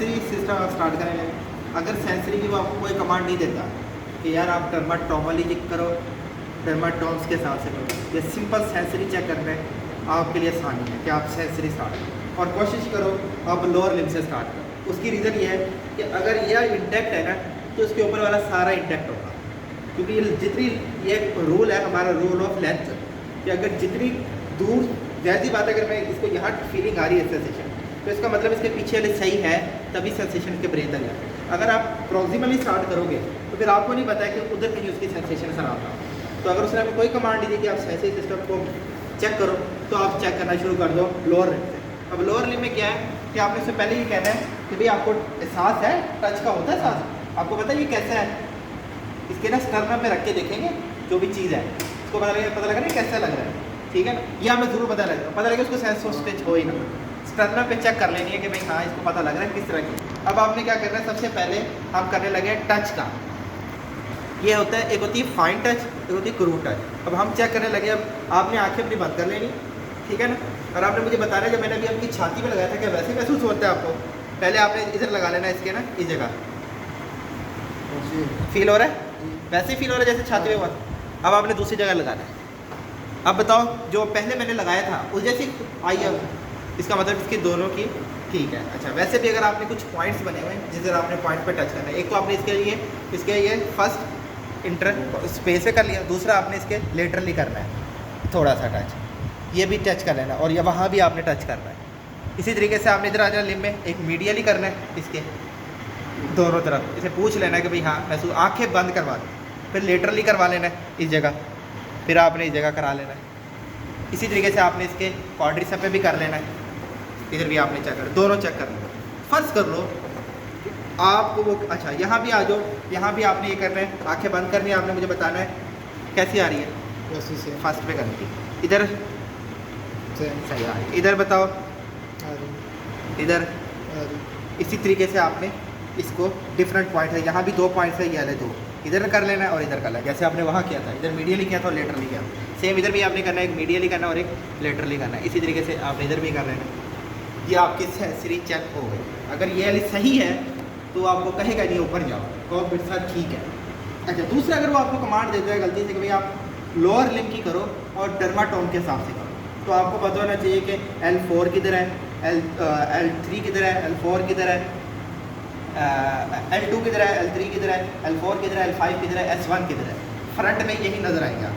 Sensory system start करेंगे। अगर sensory की वो आपको कोई कमांड नहीं देता कि यार आप डर्माटोमोलॉजी करो, डर्माटोम्स के हिसाब से करो, ये सिंपल सेंसरी चेक करना है आपके लिए आसानी है कि आप सेंसरी स्टार्ट करो और कोशिश करो आप लोअर लिम्ब से स्टार्ट करो। उसकी रीज़न ये है कि अगर यह इंटैक्ट है ना तो उसके ऊपर वाला सारा इंटैक्ट होगा, क्योंकि ये जितनी ये रूल है हमारा रूल ऑफ लेंथ कि अगर जितनी दूर, जैसी बात अगर मैं इसको यहाँ फीलिंग आ रही है सेंसेशन, तो इसका मतलब इसके पीछे वाले सही है तभी सेंसेशन के ब्रेन तक जाए। अगर आप प्रॉक्सिमली स्टार्ट करोगे तो फिर आपको नहीं पता है कि उधर कहीं उसकी सेंसेशन खराब ना हो। तो अगर उसने आपको कोई कमांड नहीं दी कि आप सेंसरी सिस्टम को चेक करो तो आप चेक करना शुरू कर दो लोअर लिम्ब से। अब लोअर लिम्ब में क्या है कि आपने उससे पहले ये कहना है कि भाई आपको एहसास है टच का होता है एहसास, आपको पता है ये कैसा है, इसके ना स्टर्नम पे रख के देखेंगे जो भी चीज़ है उसको पता लगा नहीं कैसा लग रहा है, ठीक है ना, ये हमें ज़रूर पता लगे उसको सेंस ऑफ टच हो ही ना, स्टर्नम पे चेक कर लेनी है कि भाई हाँ इसको पता लग रहा है किस तरह की। अब आपने क्या करना है, सबसे पहले हम करने लगे टच का, ये होता है एक होती है फाइन टच, एक होती है क्रूड टच। अब हम चेक करने लगे, अब आपने आंखें अपनी बंद कर लेनी, ठीक है ना, और आपने मुझे बताना है जब मैंने अभी आपकी छाती में लगाया था क्या वैसे महसूस होता है आपको, पहले आपने इधर लगा लेना इसके ना इस जगह, फील हो रहा है वैसे ही फील हो रहा है जैसे छाती में हुआ। अब आपने दूसरी जगह लगाना है। अब बताओ जो पहले मैंने लगाया था उस जैसी आई है, इसका मतलब इसकी दोनों की ठीक है। अच्छा वैसे भी अगर आपने कुछ पॉइंट्स बने हुए हैं जिस तरह आपने पॉइंट पर टच करना है, एक तो आपने इसके ये फर्स्ट इंटर स्पेस पे कर लिया, दूसरा आपने इसके लेटरली करना है थोड़ा सा टच, ये भी टच कर लेना और ये वहाँ भी आपने टच करना है। इसी तरीके से आपने इधर आ जाना लिम्ब में एक मीडियली करना है इसके दोनों तरफ, इसे पूछ लेना है कि भाई हाँ महसूस, आंखें बंद करवा दो, फिर लेटरली करवा लेना है इस जगह, फिर आपने इस जगह करा लेना है। इसी तरीके से आपने इसके क्वाड्रिसेप पे भी कर लेना है, इधर भी आपने चेक कर, दोनों चेक कर लो। फर्स्ट कर लो आपको वो, अच्छा यहाँ भी आ जाओ, यहाँ भी आपने ये करना है, आंखें बंद करनी है, आपने मुझे बताना है कैसी आ रही है, वैसे से फर्स्ट पे करनी थी, इधर सही आ रही है, इधर बताओ, इधर इसी तरीके से आपने इसको डिफरेंट पॉइंट है, यहाँ भी 2 पॉइंट्स है, ये वाले 2 इधर कर लेना है और इधर कर लेना है, जैसे आपने वहाँ किया था, इधर मीडियली किया था और लेटरली किया, सेम इधर भी आपने करना है, एक मीडियली करना और एक लेटरली करना है। इसी तरीके से आप इधर भी कर लेना है। ये आपकी सेंसरी चेक हो गई। अगर ये वाली सही है तो आपको कहेगा नहीं ऊपर जाओ, तो मेरे साथ ठीक है। अच्छा दूसरा, अगर वो आपको कमांड देता है गलती से कि भाई आप लोअर लिम्ब की करो और डर्माटोम के हिसाब से करो, तो आपको पता होना चाहिए कि L4 किधर है, L3 किधर है, L4 किधर है, L2 किधर है, L3 किधर है, L4 किधर है, L5 किधर है, S1 किधर है, फ्रंट में यही नज़र आएगा,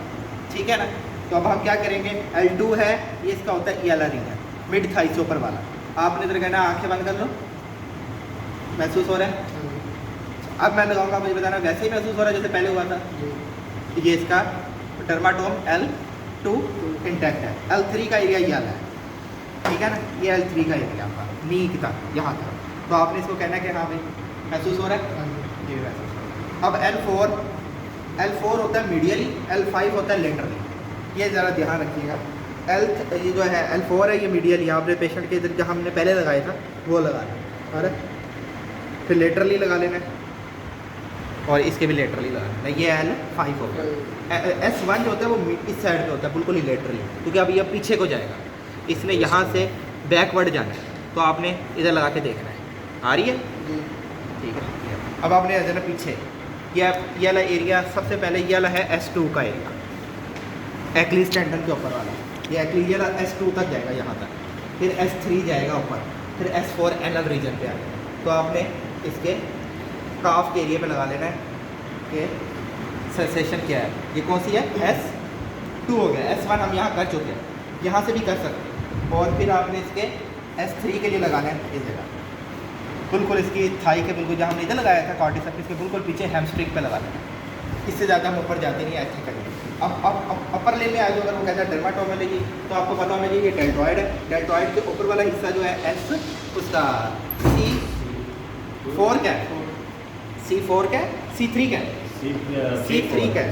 ठीक है ना। तो अब हम क्या करेंगे, L2 है, ये इसका होता है ELR रिंग है, मिड थाई से ऊपर वाला। आपने इधर कहना आंखें बंद कर लो, महसूस हो रहा है, अब मैं लगाऊंगा, मुझे बताना वैसे ही महसूस हो रहा है जैसे पहले हुआ था। ये इसका डर्माटोम L2 इंटैक्ट है, L3 का एरिया ये वाला है, ठीक है ना, ये L3 का एरिया आपका नी तक यहाँ तक, तो आपने इसको कहना है कि हाँ भाई महसूस हो रहा है, ये महसूस हो रहा है। अब L4 होता है मीडियली, L5 होता है लेटरली, ये ज़रा ध्यान रखिएगा। ये जो है L4 है ये मीडियली, आपने पेशेंट के इधर जो हमने पहले लगाया था वो लगाना है, और फिर लेटरली लगा लेना है और इसके भी लेटरली लगाना है, ये L5 हो गया। S1 जो होता है वो इस साइड पे होता है बिल्कुल ही लेटरली, क्योंकि अब ये पीछे को जाएगा, इसने यहाँ से बैकवर्ड जाना है, तो आपने इधर लगा के देखना है, आ रही है, ठीक है। अब आपने आ जाना पीछे, ये वाला एरिया सबसे पहले ये वाला है S2 का एरिया, एक्लीज टेंडन के ऊपर वाला, ये एक्लीज वाला S2 तक जाएगा यहाँ तक, फिर S3 जाएगा ऊपर, फिर S4 एनल रीजन पे आएगा। तो आपने इसके काफ के एरिया पे लगा लेना है कि सेंसेशन क्या है, ये कौन सी है, S2 हो गया, S1 हम यहाँ कर चुके हैं, यहाँ से भी कर सकते हैं, और फिर आपने इसके S3 के लिए लगाना है इस जगह, बिल्कुल इसकी थाई के बिल्कुल जहाँ हमने इधर लगाया था क्वाड्रिसेप, इसके बिल्कुल पीछे हैमस्ट्रिंग पे लगाना है, इससे ज़्यादा हम ऊपर जाते नहीं, ऐसे करेंगे। अब अपर लिम्ब में आ जाओ, अगर वो कहता है डर्माटोमोलॉजी, तो आपको पता होना चाहिए ये डेल्टॉइड है, डेल्टॉइड के ऊपर वाला हिस्सा जो है S, उसका C4 क्या है, C4 क्या है, C3 क्या है, C3 क्या है,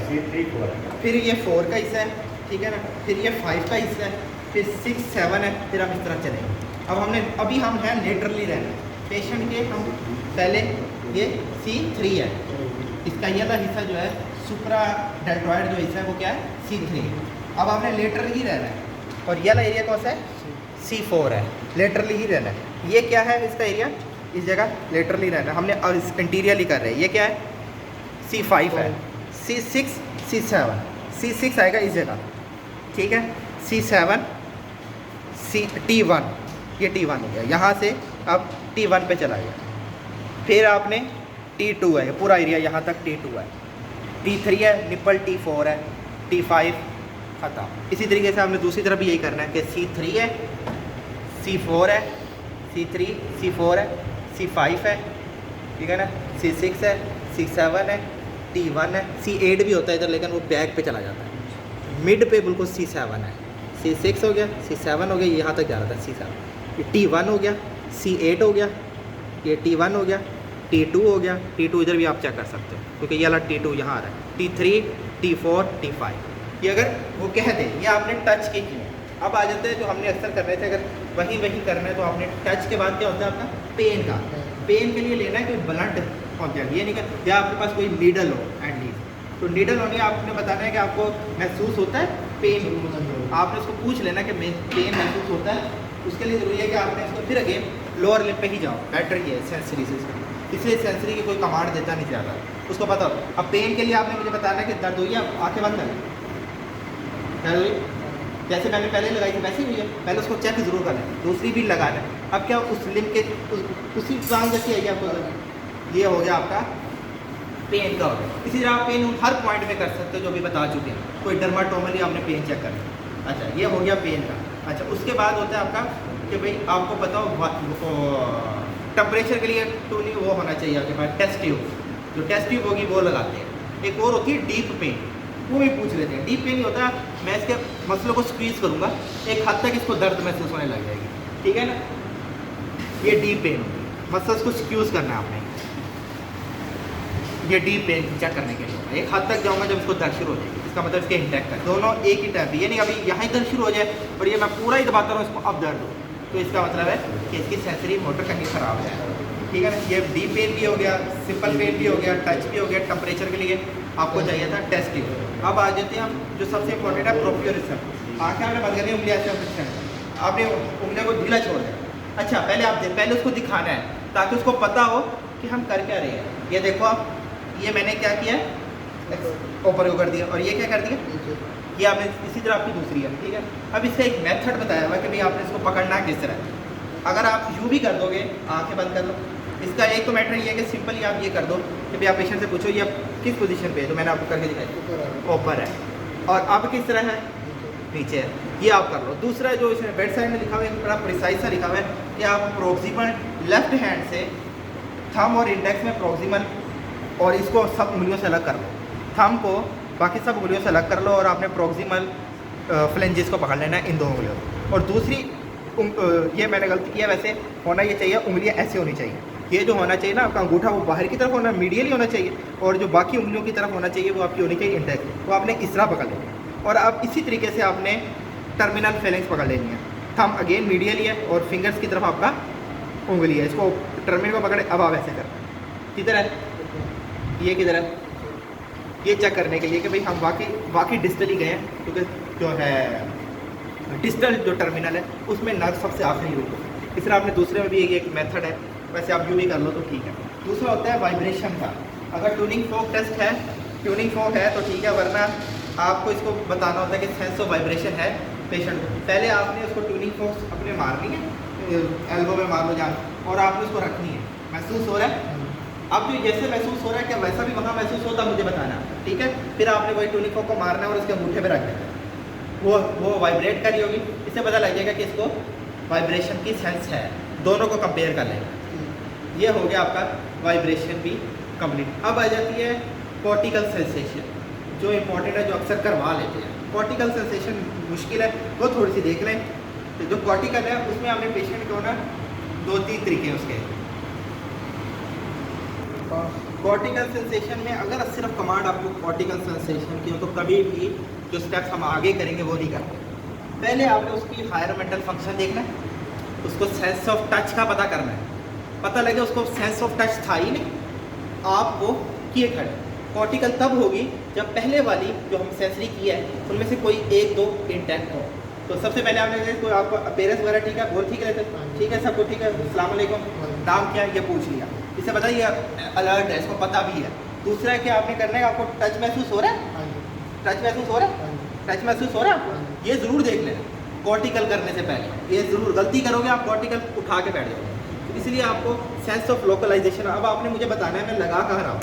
फिर ये 4 का हिस्सा है, ठीक है ना, फिर ये 5 का हिस्सा है, फिर 6, 7 है, फिर हम इस तरह चलेंगे। अभी हम हैं लेटरली रहना पेशेंट के, हम पहले ये C3 है, इसका ये वाला हिस्सा जो है सुप्रा डेल्टॉइड जो हिस्सा है वो क्या है, C3। अब आपने लेटरली रहना है, और ये वाला एरिया कौन सा है, C4 है, लेटरली ही रहना है। ये क्या है इसका एरिया, इस जगह लेटरली रहना, हमने इंटीरियरली कर रहे हैं। ये क्या है, C5 है, C6 C7, C6 आएगा इस जगह, ठीक है, C7 T1, ये T1 हो गया, यहाँ से अब T1 पे चला गया। फिर आपने T2 है, पूरा एरिया यहाँ तक T2 है, T3 है, निप्पल T4 है, T5 ख़त्म। इसी तरीके से हमने दूसरी तरफ भी यही करना है कि C3 है, C4 है, C3 C4 है, C5 है, ठीक है ना, C6 है, C7 है, T1 है, C8 भी होता है इधर लेकिन वो बैक पे चला जाता है। मिड पे बिल्कुल C7 है, C6 हो गया, C7 हो गया, यहाँ तक जा रहा था C7, ये T1 हो गया, C8 हो गया, ये T1 हो गया, T2 हो गया, T2 इधर भी आप चेक कर सकते हो क्योंकि ये वाला T2 यहाँ आ रहा है, T3 T4 T5। ये अगर वो कह दें ये आपने टच की है। अब आ जाते हैं जो हमने अक्सर कर रहे थे, अगर वही करना है तो आपने टच के बाद क्या होता है आपका पेन का, पेन के लिए लेना है कोई ब्लंट ऑब्जेक्ट, ये नहीं कर, या आपके पास कोई नीडल हो एटलीस्ट, तो नीडल होनी आपने बताना है कि आपको महसूस होता है पेन, आपने उसको पूछ लेना कि पेन महसूस होता है। उसके लिए ज़रूरी है कि आपने इसको फिर अगेन लोअर लिप पे ही जाओ, बेटर ये सेंसरी से, इसलिए सेंसरी की कोई कमांड देता नहीं ज़्यादा, उसको पता हो। अब पेन के लिए आपने मुझे बताना है कि दर्द हुई है, आँखें बंद करें, दर्द हुई, जैसे मैंने पहले लगाई थी वैसे ही हुई है, पहले उसको चेक ज़रूर कर लें, दूसरी भी लगाना है। अब क्या उस लिम्फ के उसी टांग जैसी आएगी आपको, ये हो गया आपका पेन का हो गया। इसी तरह आप पेन हर पॉइंट पे कर सकते हो जो भी बता चुके हैं, कोई डर्माटोमली आपने पेन चेक कर लिया, अच्छा ये हो गया पेन का। अच्छा उसके बाद होता है आपका कि भाई आपको पता हो टेम्परेचर के लिए टूनिंग वो होना चाहिए आपके पास, टेस्ट ट्यूब, जो टेस्ट ट्यूब होगी वो लगाते हैं। एक और होती है डीप पेन, वो भी पूछ लेते हैं। डीप पेन नहीं होता, मैं इसके मसलों को स्क्वीज़ करूँगा, एक हद तक इसको दर्द महसूस होने लग जाएगी, ठीक है ना, ये डीप पेन होती है, मसल्स को स्क्यूज़ करना है आपने, ये डीप पेन चेक करने के लिए एक हद तक जाऊँगा जब इसको दर्द शुरू हो जाएगी, इसका मतलब इसके इंटैक्ट है, दोनों एक ही टाइप, ये नहीं अभी यहाँ दर्द शुरू हो जाए और ये मैं पूरा ही दबाता रहूँ इसको अब दर्द हो, तो इसका मतलब है कि इसकी सेंसरी मोटर कहीं ख़राब है, ठीक है ना। ये डीप पेन भी हो गया, सिंपल पेन भी हो गया, टच भी हो गया, टेम्परेचर के लिए आपको चाहिए था टेस्ट ट्यूब। अब आ जाते हैं हम जो सबसे इंपॉर्टेंट है प्रोप्रियोरिज्म, आँखें आपने बंद करनी, उंगली ऐसे आपने उंगलियों को ढीला छोड़ दें। अच्छा पहले उसको दिखाना है ताकि उसको पता हो कि हम कर क्या रहे हैं। ये देखो आप, ये मैंने क्या किया ऊपर को कर दिया और ये क्या कर दिया, ये आपने इसी तरह आपकी दूसरी है, ठीक है। अब इसका एक मेथड बताया हुआ कि भाई आपने इसको पकड़ना किस तरह। अगर आप यूँ भी कर दोगे, आंखें बंद कर लो, इसका एक तो मैटर ये है कि सिंपली आप ये कर दो कि भाई आप पेशेंट से पूछो ये किस पोजीशन पे है, तो मैंने आपको करके दिखाई ऊपर है, और अब किस तरह है, नीचे है, ये आप कर लो। दूसरा जो इसमें बेड साइड में लिखा हुआ है, बड़ा प्रिसाइज सा लिखा हुआ है कि आप प्रोक्सिमल लेफ्ट हैंड से थंब और इंडेक्स में प्रोक्सिमल, और इसको सब उंगलियों से अलग कर लो, थंब को बाकी सब उंगलियों से अलग कर लो, और आपने प्रोक्सिमल फ्लेंजेस को पकड़ लेना है इन दो उंगलियों। और दूसरी ये मैंने गलती किया, वैसे होना ये चाहिए, उंगलियां ऐसे होनी चाहिए, ये जो होना चाहिए ना आपका अंगूठा वो बाहर की तरफ होना, मीडियली होना चाहिए, और जो बाकी उंगलियों की तरफ होना चाहिए वो आपकी होनी चाहिए इंडेक्स, वो आपने इस तरह पकड़ लेनी है। और आप इसी तरीके से आपने टर्मिनल फेलेंस पकड़ लेनी है, थंब अगेन मीडियली है और फिंगर्स की तरफ आपका उंगली है, इसको टर्मिनल को पकड़े। अब आप ऐसे कर, किधर है ये, किधर है, ये चेक करने के लिए कि भाई हम वाकई डिस्टली गए हैं, क्योंकि जो है डिस्टल जो टर्मिनल है उसमें नर्व सबसे आखिरी होती है। इस तरह आपने दूसरे में भी एक मेथड है, वैसे आप यूँ भी कर लो तो ठीक है। दूसरा होता है वाइब्रेशन का, अगर ट्यूनिंग फोक टेस्ट है, ट्यूनिंग फोक है तो ठीक है, वरना आपको इसको बताना होता है कि सेंस ऑफ वाइब्रेशन है पेशेंट को। पहले आपने उसको ट्यूनिंग फोक अपने मारनी है, एल्बो में मार लो जान, और आपने उसको रखनी है, महसूस हो रहा है, अब जो जैसे महसूस हो रहा है क्या वैसा भी वहाँ महसूस होता मुझे बताना, ठीक है। फिर आपने वही ट्यूनिंग फोक को मारना है और उसके अंगूठे पे रख देना, वो वाइब्रेट करी होगी, इससे पता लग जाएगा कि इसको वाइब्रेशन की सेंस है, दोनों को कंपेयर कर लेंगे। ये हो गया आपका वाइब्रेशन भी कंप्लीट। अब आ जाती है कॉर्टिकल सेंसेशन, जो इंपॉर्टेंट है, जो अक्सर करवा लेते हैं। कॉर्टिकल सेंसेशन मुश्किल है, वो थोड़ी सी देख लें। तो जो कॉर्टिकल है उसमें हमने पेशेंट को ना 2-3 तरीके हैं उसके। कॉर्टिकल सेंसेशन में अगर सिर्फ कमांड आपको कॉर्टिकल सेंसेशन की हो तो कभी भी जो स्टेप्स हम आगे करेंगे वो नहीं करते। पहले आपने उसकी हायर मेंटल फंक्शन देखना है, उसको सेंस ऑफ टच का पता करना है, पता लगे उसको सेंस ऑफ टच था ही नहीं, आप वो किए खड़े। कॉर्टिकल तब होगी जब पहले वाली जो हम सेंसरी की है उनमें से कोई 1-2 इंटैक्ट हो। तो सबसे पहले आपने कोई आपको अपेयरेंस वगैरह ठीक है, बहुत ठीक है, ठीक है, सब कुछ ठीक है, अस्सलाम वालेकुम, नाम क्या है ये पूछ लिया, इससे पता ये अलर्ट है, इसको पता भी है। दूसरा है कि आपने करना है, आपको टच महसूस हो रहा है, टच महसूस हो रहा है, टच महसूस हो रहा है आपको, ये ज़रूर देख लेना कॉर्टिकल करने से पहले। ये ज़रूर गलती करोगे आप, कॉर्टिकल उठा के बैठ जाओगे। तो इसलिए आपको सेंस ऑफ लोकलाइजेशन, अब आपने मुझे बताना है मैं लगा कहाँ रहा हूँ।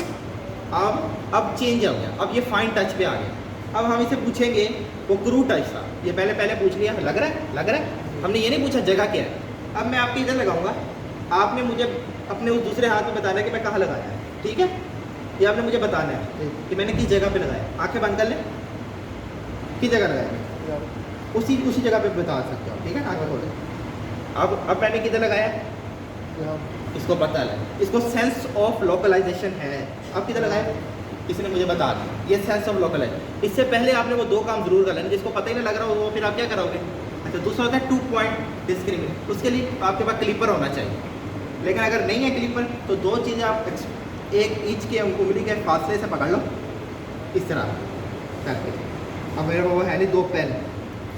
अब चेंज हो गया, अब ये फाइन टच पे आ गया। अब हम इसे पूछेंगे वो क्रू टच था, ये पहले पूछ लिया, लग रहा है, लग रहा है, हमने ये नहीं पूछा जगह क्या है। अब मैं आपके इधर लगाऊंगा, आपने मुझे अपने उस दूसरे हाथ में बताना है कि मैं कहाँ लगाया है, ठीक है। ये आपने मुझे बताना है कि मैंने किस जगह पे लगाया। आंखें बंद कर लें, किस जगह लगाया, उसी जगह पे बता सकते हो, ठीक है। आंखें खोलें। अब मैंने किधर लगाया, इसको पता लगे, इसको सेंस ऑफ लोकलाइजेशन है। अब किधर लगाया, इसने मुझे बता दिया, ये सेंस ऑफ लोकलाइजेशन। इससे पहले आपने वो 2 काम जरूर कर लेना, जिसको पता ही नहीं लग रहा हो वो फिर आप क्या करोगे। अच्छा, दूसरा होता है 2 पॉइंट डिस्क्रिमिनेट, उसके लिए आपके पास क्लिपर होना चाहिए। लेकिन अगर नहीं है क्लिपर तो 2 चीज़ें आप एक इंच के उंगली के फासले से पकड़ लो, इस तरह करके। अब मेरे को वो है नहीं 2 पेन,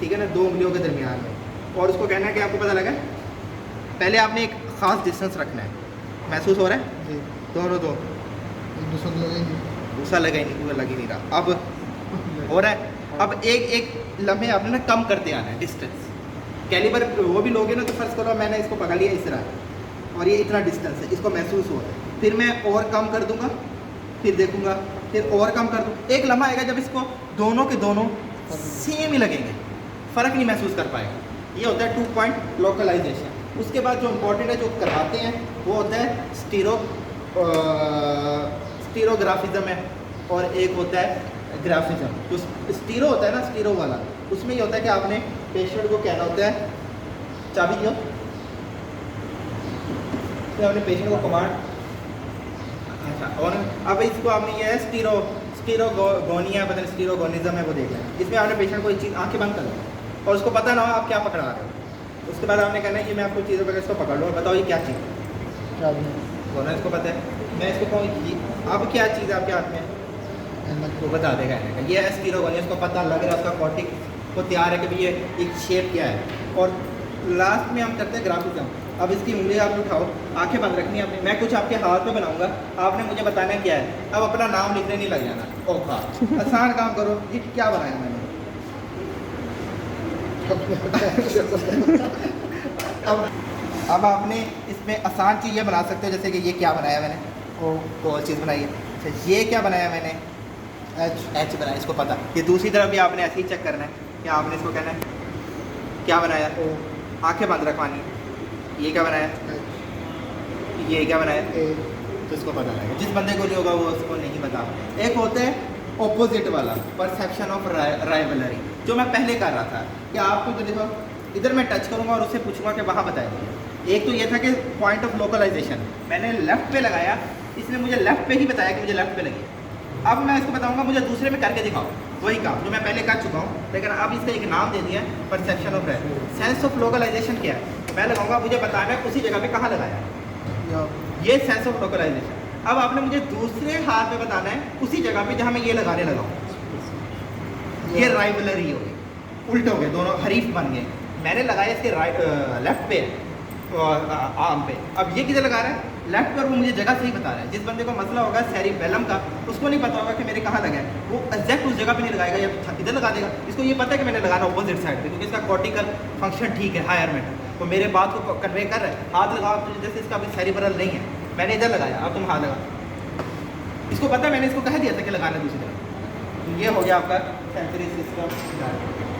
ठीक है ना, 2 उंगलियों के दरमियान में, और उसको कहना है कि आपको पता लगा। पहले आपने एक ख़ास डिस्टेंस रखना है, महसूस हो रहा है जी, दोनों दो, दूसरा लगा ही नहीं, पूरा लग ही नहीं रहा, अब हो रहा है। अब एक लम्हे आपने ना कम करते आना है डिस्टेंस। कैलिबर वो भी लोगे ना तो फर्ज करो मैंने इसको पकड़ लिया इस तरह, और ये इतना डिस्टेंस है, इसको महसूस हो रहा है, फिर मैं और कम कर दूंगा, फिर देखूंगा, फिर और कम कर दूँ। एक लम्हा आएगा जब इसको दोनों के दोनों सेम ही लगेंगे, फ़र्क नहीं महसूस कर पाएगा। ये होता है 2 पॉइंट लोकलाइजेशन। उसके बाद जो इम्पोर्टेंट है, जो करवाते हैं, वो होता है स्टीरोग्राफिज्म है, और एक होता है ग्राफिज्म। तो स्टीरो होता है ना, स्टीरो वाला, उसमें ये होता है कि आपने पेशेंट को कहना होता है, चाबी दियो, तो आपने पेशेंट को कमांड, अच्छा, और अब इसको आपने ये है स्टीरोगोनिया, पता नहीं स्टीरोगोनिज्म है, वो देख लें। इसमें आपने पेशेंट को एक चीज़ आंखें बंद कर लो और उसको पता ना हो आप क्या पकड़ा रहे हो। उसके बाद आपने कहना है कि मैं आपको चीज़ों पर इसको पकड़ लो और बताओ ये क्या चीज़ है, बोलना इसको पता है। मैं इसको कहूँ अब क्या चीज़ है आपके हाथ में, वो बता देगा इन्हें, ये है स्टीरोगोनिया, उसको पता लग रहा है, उसका कॉर्टिक को तैयार है कि भाई ये एक शेप क्या है। और लास्ट में हम करते हैं ग्राफिज्म। अब इसकी उंगली आपने उठाओ, आंखें बंद रखनी है आपने, मैं कुछ आपके हाथ में बनाऊंगा, आपने मुझे बताना क्या है। अब अपना नाम लिखने नहीं लग जाना, ओखा, आसान काम करो, ये क्या बनाया मैंने। अब आपने इसमें आसान चीज़ ये बना सकते हो, जैसे कि ये क्या बनाया मैंने, वो चीज़ बनाई है। अच्छा, ये क्या बनाया मैंने, एच बनाया, इसको पता। ये दूसरी तरफ भी आपने ऐसे ही चेक करना है कि आपने इसको कहना है क्या बनाया, आंखें बंद रखवानी है, ये क्या बनाया, ये क्या बनाया, तो इसको पता लगेगा। जिस बंदे को नहीं होगा वो उसको नहीं पता। एक होता है ऑपोजिट वाला, परसेप्शन ऑफ राइवलरी, जो मैं पहले कर रहा था कि आपको तो देखो इधर मैं टच करूँगा और उससे पूछूंगा कि वहाँ बताइए। एक तो ये था कि पॉइंट ऑफ लोकलाइजेशन मैंने लेफ़्ट पे लगाया, इसने मुझे लेफ़्ट पे ही बताया कि मुझे लेफ़्ट पे लगी। अब मैं इसको बताऊंगा मुझे दूसरे में करके दिखाओ, वही काम जो मैं पहले कर चुका हूँ, लेकिन अब इसका एक नाम दे दिया है, perception of sense of localization. क्या है, मैं लगाऊंगा, मुझे बताना है उसी जगह पे कहाँ लगाया, ये सेंस ऑफ लोकलाइजेशन। अब आपने मुझे दूसरे हाथ में बताना है उसी जगह पे जहाँ मैं ये लगाने लगा हूँ। ये राइवलरी हो गई, उल्टे हो गए, दोनों हरीफ बन गए। मैंने लगाया इसके लेफ्ट पे, आर्म पे, अब ये किधर लगा रहा है, लेफ्ट पर। वो मुझे जगह सही बता रहा है। जिस बंदे को मसला होगा सेरिबेलम का, उसको नहीं पता होगा कि मेरे कहाँ लगा है, वो एग्जैक्ट उस जगह पे नहीं लगाएगा या इधर लगा देगा। इसको ये पता है कि मैंने लगाना अपोजिट साइड पे, क्योंकि इसका कॉर्टिकल फंक्शन ठीक है, हायर में, तो मेरे बात को कन्वे कर रहा है। हाथ लगाओ तो जैसे इसका अभी सेरिब्रल नहीं है, मैंने इधर लगाया, अब तुम हाथ लगा, इसको पता है, मैंने इसको कह दिया था कि लगाना दूसरी तरफ। ये हो गया आपका सेंसरी सिस्टम।